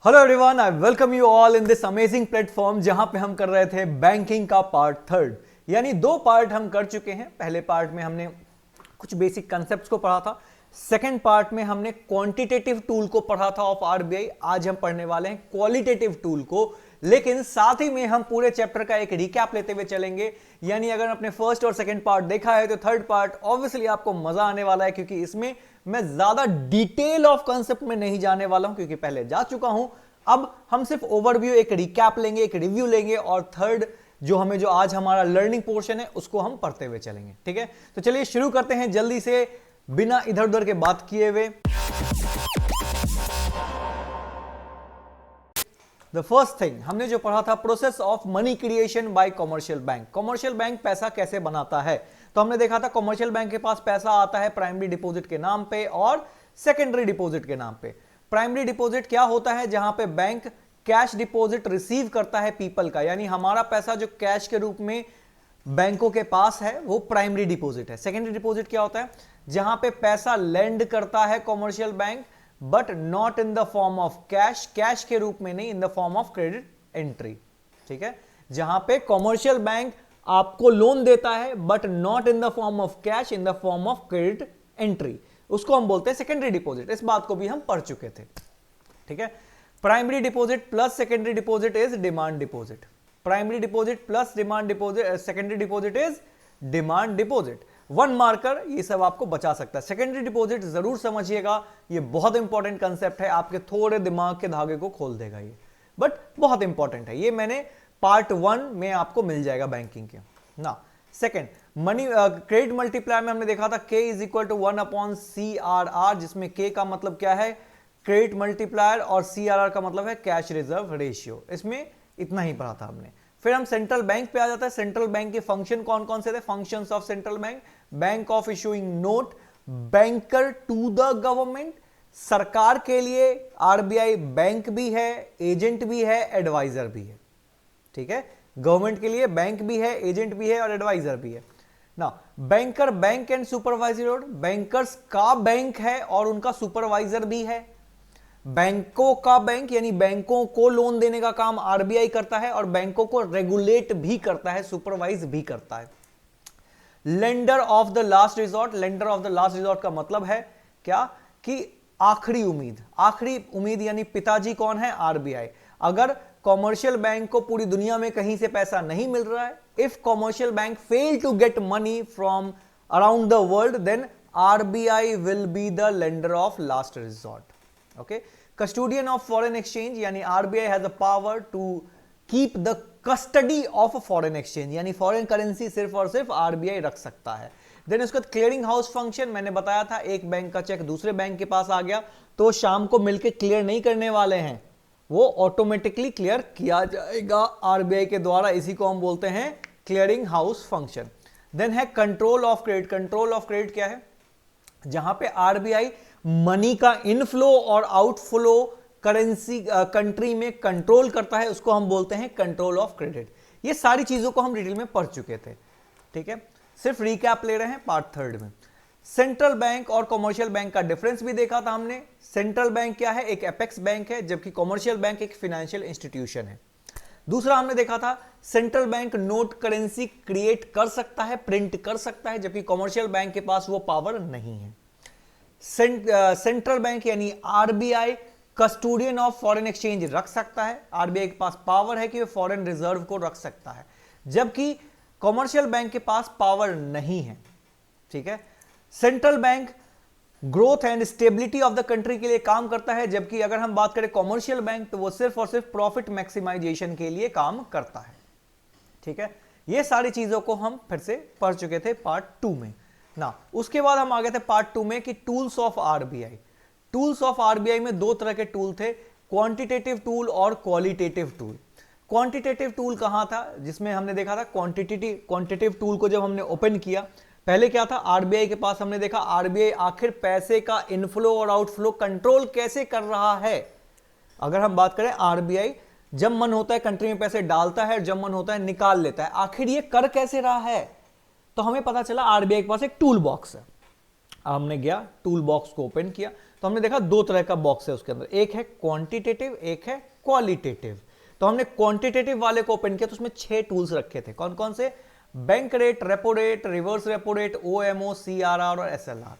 Hello everyone, I welcome you all in this amazing platform जहां पे हम कर रहे थे बैंकिंग का पार्ट थर्ड। यानी दो पार्ट हम कर चुके हैं। पहले पार्ट में हमने कुछ बेसिक कंसेप्ट्स को पढ़ा था, सेकंड पार्ट में हमने क्वांटिटेटिव टूल को पढ़ा था ऑफ आरबीआई। आज हम पढ़ने वाले हैं क्वालिटेटिव टूल को, लेकिन साथ ही में हम पूरे चैप्टर का एक रिकैप लेते हुए चलेंगे। यानी अगर आपने फर्स्ट और सेकंड पार्ट देखा है तो थर्ड पार्ट ऑब्वियसली आपको मजा आने वाला है, क्योंकि इसमें मैं ज्यादा डिटेल ऑफ कंसेप्ट में नहीं जाने वाला हूं, क्योंकि पहले जा चुका हूं। अब हम सिर्फ ओवरव्यू, एक रिकैप लेंगे, एक रिव्यू लेंगे, और थर्ड जो आज हमारा लर्निंग पोर्शन है उसको हम पढ़ते हुए चलेंगे। ठीक है, तो चलिए शुरू करते हैं जल्दी से, बिना इधर उधर के बात किए हुए। द फर्स्ट थिंग हमने जो पढ़ा था, process of money creation bye commercial bank. Commercial bank पैसा कैसे बनाता है, तो हमने देखा था कॉमर्शियल बैंक के पास पैसा आता है प्राइमरी डिपॉजिट के नाम पे और सेकेंडरी डिपॉजिट के नाम पे। प्राइमरी डिपॉजिट क्या होता है, जहां पे बैंक कैश डिपॉजिट रिसीव करता है पीपल का, यानी हमारा पैसा जो कैश के रूप में बैंकों के पास है वो प्राइमरी डिपॉजिट है। सेकेंडरी डिपॉजिट क्या होता है, जहां पे पैसा लेंड करता है commercial bank, but not in the form of cash, cash के रूप में नहीं, in the form of credit entry. ठीक है, जहां पे कॉमर्शियल बैंक आपको लोन देता है but not in the form of cash, in the form of credit entry, उसको हम बोलते हैं सेकेंडरी डिपॉजिट। इस बात को भी हम पढ़ चुके थे। ठीक है, primary deposit plus secondary deposit is demand deposit. Primary deposit plus demand deposit, secondary deposit is demand deposit. One marker ये सब आपको बचा सकता है। सेकेंडरी डिपॉजिट जरूर समझिएगा, ये बहुत इंपॉर्टेंट कंसेप्ट है, आपके थोड़े दिमाग के धागे को खोल देगा ये, बट बहुत इंपॉर्टेंट है। ये मैंने पार्ट 1 में आपको मिल जाएगा बैंकिंग के ना। सेकेंड, मनी क्रेडिट मल्टीप्लायर में हमने देखा था K is equal to 1/CRR, जिसमें K का मतलब क्या है, क्रेडिट मल्टीप्लायर, और CRR का मतलब है कैश रिजर्व रेशियो। इसमें इतना ही पढ़ा था हमने। फिर हम सेंट्रल बैंक पे आ जाता है। सेंट्रल बैंक के फंक्शन कौन कौन से थे, functions of central bank, bank of issuing note, banker to the government, सरकार के लिए आरबीआई बैंक भी है, एजेंट भी है, एडवाइजर भी है। ठीक है, गवर्नमेंट के लिए बैंक भी है, एजेंट भी है और एडवाइजर भी है ना। Banker, bank and supervisor, bankers का बैंक है और उनका सुपरवाइजर भी है। बैंकों का बैंक यानी बैंकों को लोन देने का काम आरबीआई करता है और बैंकों को रेगुलेट भी करता है, सुपरवाइज भी करता है। Lender of the last resort, lender of the last resort का मतलब है क्या, कि आखिरी उम्मीद, आखिरी उम्मीद यानी पिताजी कौन है, आरबीआई। अगर कॉमर्शियल बैंक को पूरी दुनिया में कहीं से पैसा नहीं मिल रहा है, if commercial bank fail to get money from around the world, then RBI will be the lender of last resort. Okay, custodian of foreign exchange, यानी RBI has the power to keep the custody of foreign exchange, यानी foreign currency सिर्फ और सिर्फ RBI रख सकता है। Then उसके बाद क्लियरिंग हाउस फंक्शन, मैंने बताया था एक बैंक का चेक दूसरे बैंक के पास आ गया तो शाम को मिलकर क्लियर नहीं करने वाले हैं, वो ऑटोमेटिकली क्लियर किया जाएगा आरबीआई के द्वारा। इसी को हम बोलते हैं क्लियरिंग हाउस फंक्शन। देन है control of credit. Control of credit क्या है, जहां पे आरबीआई मनी का इनफ्लो और आउटफ्लो करेंसी कंट्री में कंट्रोल करता है, उसको हम बोलते हैं कंट्रोल ऑफ क्रेडिट। ये सारी चीजों को हम डिटेल में पढ़ चुके थे। ठीक है, सिर्फ रिकैप ले रहे हैं पार्ट थर्ड में। सेंट्रल बैंक और कॉमर्शियल बैंक का डिफरेंस भी देखा था हमने। सेंट्रल बैंक क्या है, एक एपेक्स बैंक है, जबकि कॉमर्शियल बैंक एक फाइनेंशियल इंस्टीट्यूशन है। दूसरा हमने देखा था central bank note currency create कर सकता है, प्रिंट कर सकता है, जबकि कॉमर्शियल बैंक के पास वो पावर नहीं है। सेंट्रल बैंक यानी RBI custodian of foreign exchange रख सकता है, आरबीआई के पास पावर है कि वो फॉरेन रिजर्व को रख सकता है, जबकि कॉमर्शियल बैंक के पास पावर नहीं है। ठीक है, central bank growth and stability of the country के लिए काम करता है, जबकि अगर हम बात करें कॉमर्शियल बैंक तो वो सिर्फ और सिर्फ प्रॉफिट मैक्सिमाइजेशन के लिए काम करता है। ठीक है, ये सारी चीजों को हम फिर से पढ़ चुके थे पार्ट 2 में ना। उसके बाद हम आ गए थे पार्ट 2 में कि tools of RBI. Tools of RBI में दो तरह के टूल थे, क्वांटिटेटिव टूल और क्वालिटेटिव टूल। क्वांटिटेटिव टूल कहां था, जिसमें हमने देखा था क्वांटिटेटिव टूल को जब हमने ओपन किया, पहले क्या था, आरबीआई के पास हमने देखा आरबीआई आखिर पैसे का इनफ्लो और आउटफ्लो कंट्रोल कैसे कर रहा है। अगर हम बात करें आरबीआई जब मन होता है कंट्री में पैसे डालता है, जब मन होता है निकाल लेता है, आखिर ये कर कैसे रहा है, तो हमें पता चला आरबीआई के पास एक टूल बॉक्स है। हमने गया टूल बॉक्स को ओपन किया तो हमने देखा दो तरह का बॉक्स है उसके अंदर, एक है क्वांटिटेटिव, एक है क्वालिटेटिव। तो हमने क्वांटिटेटिव वाले को ओपन किया तो उसमें 6 टूल्स रखे थे। कौन कौन से? Bank rate, repo rate, reverse repo rate, OMO, CRR और एसएलआर।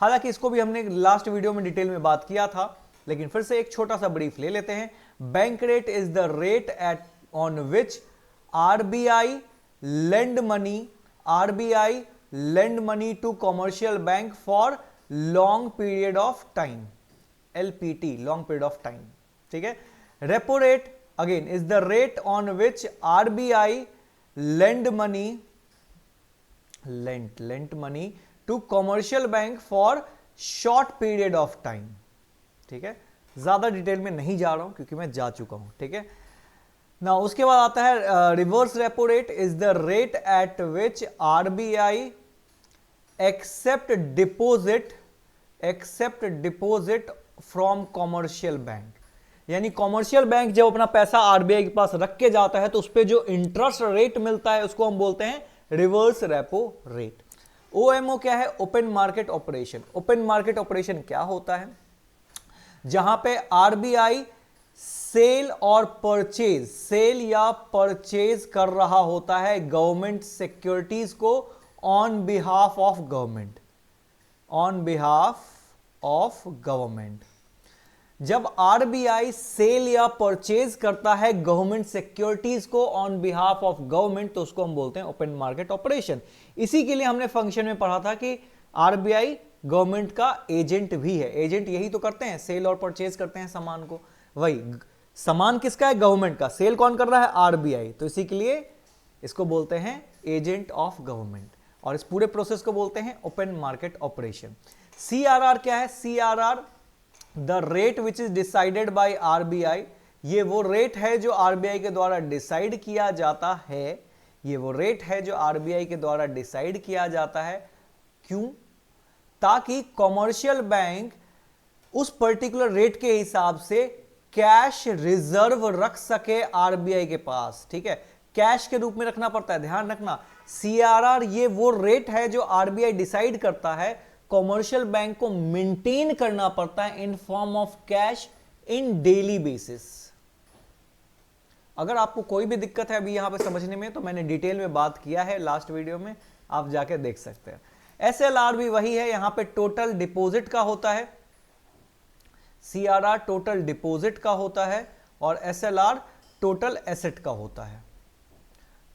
हालांकि इसको भी हमने लास्ट वीडियो में डिटेल में बात किया था, लेकिन फिर से एक छोटा सा ब्रीफ ले लेते हैं। Bank rate is the rate at on which RBI lend money to commercial bank for long period of time, LPT, long period of time. ठीक है। Repo rate again is the rate on which RBI lend money to commercial bank for short period of time. ठीक है, ज्यादा detail में नहीं जा रहा हूं क्योंकि मैं जा चुका हूं। ठीक है ना। उसके बाद आता है reverse repo rate is the rate at which RBI accept deposit from commercial bank. यानी कॉमर्शियल बैंक जब अपना पैसा आरबीआई के पास रख के जाता है तो उस पर जो इंटरेस्ट रेट मिलता है उसको हम बोलते हैं रिवर्स रेपो रेट। ओएमओ क्या है? Open market operation. Open market operation क्या होता है? जहां पे आरबीआई सेल या परचेज कर रहा होता है गवर्नमेंट सिक्योरिटीज को ऑन बिहाफ ऑफ गवर्नमेंट। जब आरबीआई सेल या परचेज करता है गवर्नमेंट सिक्योरिटीज को ऑन बिहाफ ऑफ गवर्नमेंट तो उसको हम बोलते हैं ओपन मार्केट ऑपरेशन। इसी के लिए हमने फंक्शन में पढ़ा था कि आरबीआई गवर्नमेंट का एजेंट भी है। एजेंट यही तो करते हैं, सेल और परचेज करते हैं सामान को। वही सामान किसका है? गवर्नमेंट का। सेल कौन कर रहा है? आरबीआई। तो इसी के लिए इसको बोलते हैं एजेंट ऑफ गवर्नमेंट और इस पूरे प्रोसेस को बोलते हैं ओपन मार्केट ऑपरेशन। सीआरआर क्या है? CRR the rate which is decided by RBI. ये वो रेट है जो आरबीआई के द्वारा डिसाइड किया जाता है। ये वो रेट है जो आरबीआई के द्वारा डिसाइड किया जाता है। क्यों? ताकि कॉमर्शियल बैंक उस पर्टिकुलर रेट के हिसाब से कैश रिजर्व रख सके आरबीआई के पास। ठीक है, कैश के रूप में रखना पड़ता है, ध्यान रखना। सीआरआर ये वो रेट है जो आरबीआई डिसाइड करता है, कॉमर्शियल बैंक को मेंटेन करना पड़ता है in form of cash in daily basis. अगर आपको कोई भी दिक्कत है अभी यहां पे समझने में तो मैंने डिटेल में बात किया है लास्ट वीडियो में, आप जाके देख सकते हैं। एसएलआर भी वही है, यहां पे टोटल डिपॉजिट का होता है। सीआरआर टोटल डिपॉजिट का होता है और एसएलआर टोटल एसेट का होता है।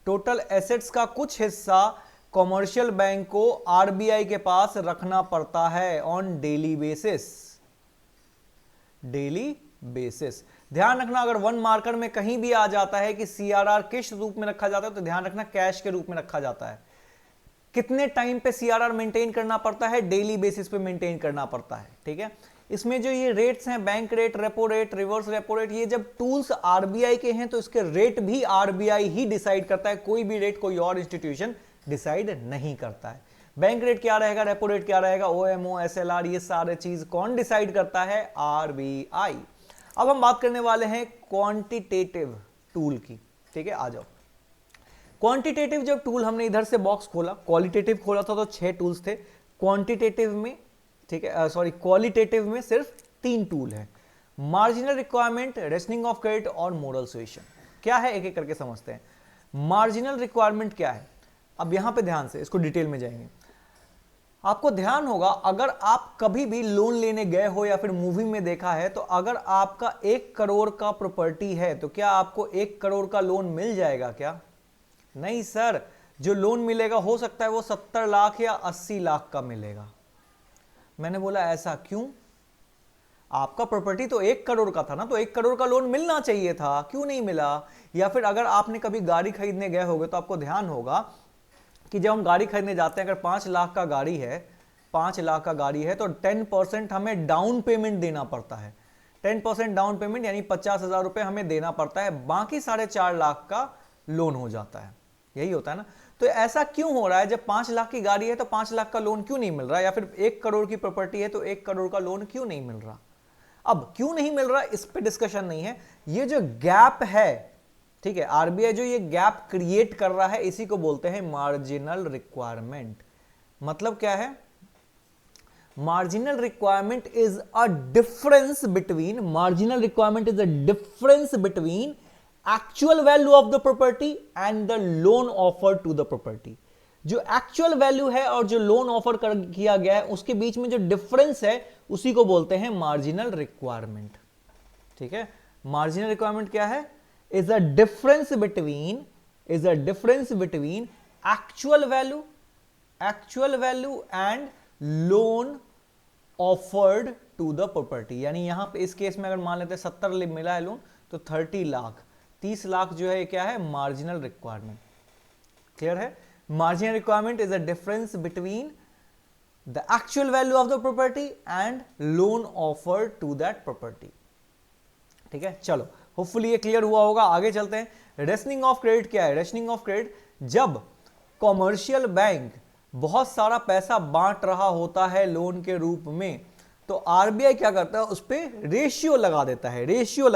टोटल एसेट्स का कुछ हिस्सा कॉमर्शियल बैंक को आरबीआई के पास रखना पड़ता है ऑन डेली बेसिस। ध्यान रखना, अगर वन मार्कर में कहीं भी आ जाता है कि सीआरआर किस रूप में रखा जाता है तो ध्यान रखना कैश के रूप में रखा जाता है। कितने टाइम पे सीआरआर मेंटेन करना पड़ता है? डेली बेसिस पे मेंटेन करना पड़ता है। ठीक है, इसमें जो ये रेट्स हैं, bank rate, repo rate, reverse repo rate, ये जब टूल्स आरबीआई के हैं तो इसके रेट भी आरबीआई ही डिसाइड करता है। कोई भी रेट कोई और इंस्टीट्यूशन डिसाइड नहीं करता है। बैंक रेट क्या रहेगा, रेपो रेट क्या रहेगा, ओएमओ, एसएलआर, ये सारे चीज कौन डिसाइड करता है? आरबीआई। अब हम बात करने वाले हैं क्वांटिटेटिव टूल की। ठीक है, आ जाओ। क्वांटिटेटिव जब टूल हमने इधर से बॉक्स खोला, क्वालिटेटिव खोला था तो 6 टूल्स थे। क्वांटिटेटिव में, ठीक है, क्वालिटेटिव में सिर्फ 3 टूल है। Marginal requirement, rationing of credit और मोरल सुएशन। क्या है एक एक करके समझते हैं। मार्जिनल रिक्वायरमेंट क्या है? अब यहां पे ध्यान से इसको डिटेल में जाएंगे। आपको ध्यान होगा, अगर आप कभी भी लोन लेने गए हो या फिर मूवी में देखा है तो अगर आपका 1 करोड़ का प्रॉपर्टी है तो क्या आपको 1 करोड़ का लोन मिल जाएगा क्या? नहीं सर, जो लोन मिलेगा हो सकता है वो 70 लाख या 80 लाख का मिलेगा। मैंने बोला ऐसा क्यों? आपका प्रॉपर्टी तो 1 करोड़ का था ना, तो 1 करोड़ का लोन मिलना चाहिए था, क्यों नहीं मिला? या फिर अगर आपने कभी गाड़ी खरीदने गए होगे तो आपको ध्यान होगा कि जब हम गाड़ी खरीदने जाते हैं, अगर 5 लाख का गाड़ी है, 5 लाख का गाड़ी है तो 10% हमें डाउन पेमेंट देना पड़ता है। 10% डाउन पेमेंट यानी 50,000 रुपए हमें देना पड़ता है, बाकी 4.5 लाख का लोन हो जाता है। यही होता है ना। तो ऐसा क्यों हो रहा है? जब 5 लाख की गाड़ी है तो 5 लाख का लोन क्यों नहीं मिल रहा? या फिर 1 करोड़ की प्रॉपर्टी है तो 1 करोड़ का लोन क्यों नहीं मिल रहा? अब क्यों नहीं मिल रहा इस पे डिस्कशन नहीं है। ये जो गैप है, ठीक है, आरबीआई जो ये गैप क्रिएट कर रहा है इसी को बोलते हैं मार्जिनल रिक्वायरमेंट। मतलब क्या है? marginal requirement is a difference between actual value of the property and the loan offered to the property. जो एक्चुअल वैल्यू है और जो लोन ऑफर किया गया है उसके बीच में जो डिफरेंस है उसी को बोलते हैं मार्जिनल रिक्वायरमेंट. ठीक है, मार्जिनल रिक्वायरमेंट क्या है? Is a difference between actual value and loan offered to the property. यानी यहां पे इस केस में अगर मान लेते हैं 70 मिला है लोन तो 30 लाख 30 लाख जो है क्या है? Marginal requirement. क्लियर है? Marginal requirement is a difference between the actual value of the property and loan offered to that property. ठीक है, चलो होपफुली ये क्लियर हुआ होगा. आगे चलते हैं. रेशनिंग ऑफ क्रेडिट क्या है? रेशनिंग ऑफ क्रेडिट, जब कॉमर्शियल बैंक बहुत सारा पैसा बांट रहा होता है लोन के रूप में, तो आरबीआई क्या करता है? उस पर रेशियो लगा देता है. रेशियो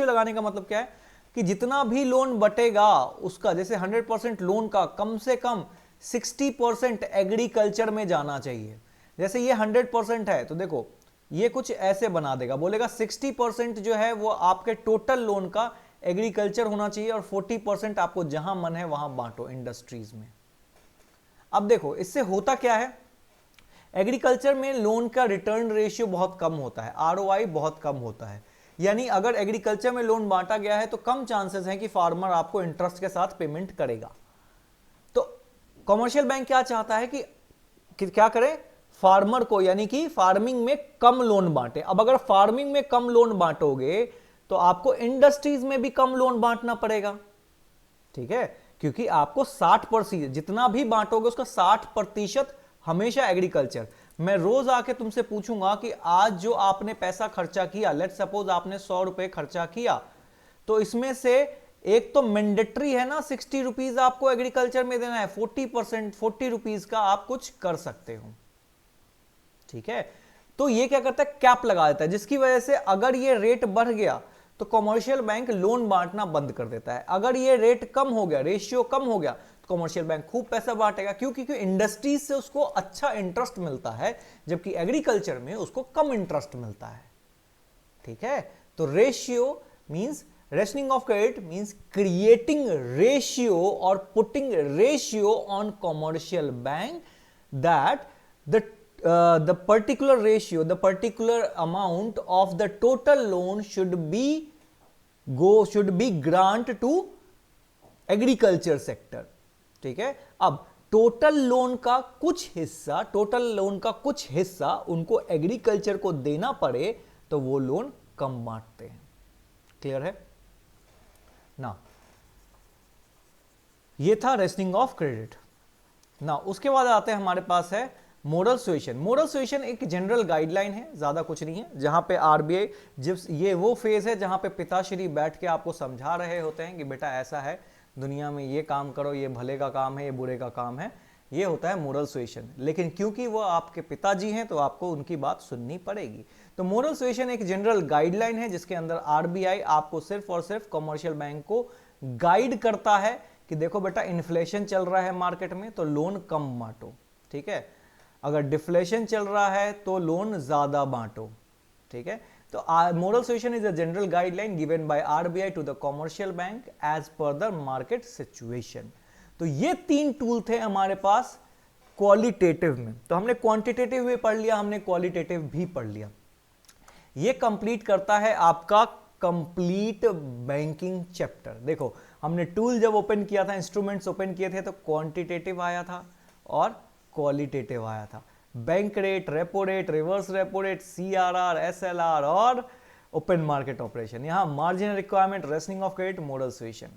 लगाने का मतलब क्या है? कि जितना भी लोन बटेगा उसका, जैसे 100% लोन का कम से कम 60% एग्रीकल्चर में जाना चाहिए. जैसे ये 100% है तो देखो ये कुछ ऐसे बना देगा, बोलेगा 60% जो है वो आपके टोटल लोन का एग्रीकल्चर होना चाहिए और 40% आपको जहां मन है वहां बांटो इंडस्ट्रीज में. अब देखो इससे होता क्या है? एग्रीकल्चर में लोन का रिटर्न रेशियो बहुत कम होता है, आरओआई बहुत कम होता है. यानी अगर एग्रीकल्चर में लोन बांटा गया है तो कम चांसेस हैं कि फार्मर आपको इंटरेस्ट के साथ पेमेंट करेगा. तो कमर्शियल बैंक क्या चाहता है कि क्या करे? फार्मर को, यानी कि फार्मिंग में कम लोन बांटे. अब अगर फार्मिंग में कम लोन बांटोगे तो आपको इंडस्ट्रीज में भी कम लोन बांटना पड़ेगा. ठीक है, क्योंकि आपको 60% जितना भी बांटोगे उसका 60% हमेशा एग्रीकल्चर. मैं रोज आके तुमसे पूछूंगा कि आज जो आपने पैसा खर्चा किया, लेट्स सपोज आपने 100 रुपए खर्चा किया, तो इसमें से एक तो मैंडेटरी है ना 60 रुपीज आपको एग्रीकल्चर में देना है, 40 रुपीज का आप कुछ कर सकते हो. ठीक है, तो ये क्या करता है? कैप लगा देता है, जिसकी वजह से अगर ये रेट बढ़ गया तो कमर्शियल बैंक लोन बांटना बंद कर देता है. अगर ये रेट कम हो गया, रेशियो कम हो गया, तो कमर्शियल बैंक खूब पैसा बांटेगा. क्योंकि इंडस्ट्रीज से उसको अच्छा इंटरेस्ट मिलता है जबकि एग्रीकल्चर में उसको कम इंटरेस्ट मिलता है. ठीक है, तो ratio means, rationing of credit means creating ratio और putting ratio on commercial bank that the particular ratio, the particular amount of the total loan should be grant to agriculture sector. ठीक है, अब total loan का कुछ हिस्सा उनको agriculture को देना पड़े तो वो लोन कम बांटते हैं. क्लियर है ना? ये था रेशनिंग ऑफ क्रेडिट ना. उसके बाद आते हैं हमारे पास है मोरल सुएशन. मोरल सुएशन एक जनरल गाइडलाइन है, ज्यादा कुछ नहीं है, जहां पे आरबीआई, जब ये वो फेज है जहां पे पिताश्री बैठ के आपको समझा रहे होते हैं कि बेटा ऐसा है, दुनिया में ये काम करो, ये भले का काम है, ये बुरे का काम है. ये होता है मोरल सुएशन. लेकिन क्योंकि वो आपके पिताजी हैं तो आपको उनकी बात सुननी पड़ेगी. तो मोरल सुएशन एक जनरल गाइडलाइन है जिसके अंदर आरबीआई आपको सिर्फ और सिर्फ कमर्शियल बैंक को गाइड करता है कि देखो बेटा इन्फ्लेशन चल रहा है मार्केट में तो लोन कम बांटो. ठीक है, अगर डिफ्लेशन चल रहा है तो लोन ज्यादा बांटो. ठीक है, तो moral suasion is a general guideline given by RBI to the commercial bank as per the market situation. तो ये 3 टूल थे हमारे पास क्वालिटेटिव में. तो हमने क्वांटिटेटिव भी पढ़ लिया, हमने क्वालिटेटिव भी पढ़ लिया. ये कंप्लीट करता है आपका कंप्लीट बैंकिंग चैप्टर. देखो हमने टूल जब ओपन किया था, इंस्ट्रूमेंट्स ओपन किए थे तो क्वांटिटेटिव आया था और क्वालिटेटिव आया था. Bank rate, repo rate, reverse repo rate, CRR, SLR और ओपन मार्केट ऑपरेशन. यहां marginal requirement, rationing of credit, moral suasion.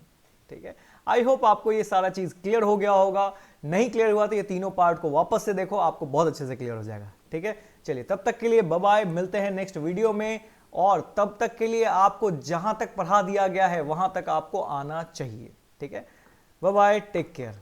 ठीक है, आई होप आपको ये सारा चीज क्लियर हो गया होगा. नहीं क्लियर हुआ तो ये तीनों पार्ट को वापस से देखो, आपको बहुत अच्छे से क्लियर हो जाएगा. ठीक है, चलिए तब तक के लिए बाय बाय, मिलते हैं नेक्स्ट वीडियो में. और तब तक के लिए आपको जहां तक पढ़ा दिया गया है वहां तक आपको आना चाहिए. ठीक है, बाय बाय, टेक केयर.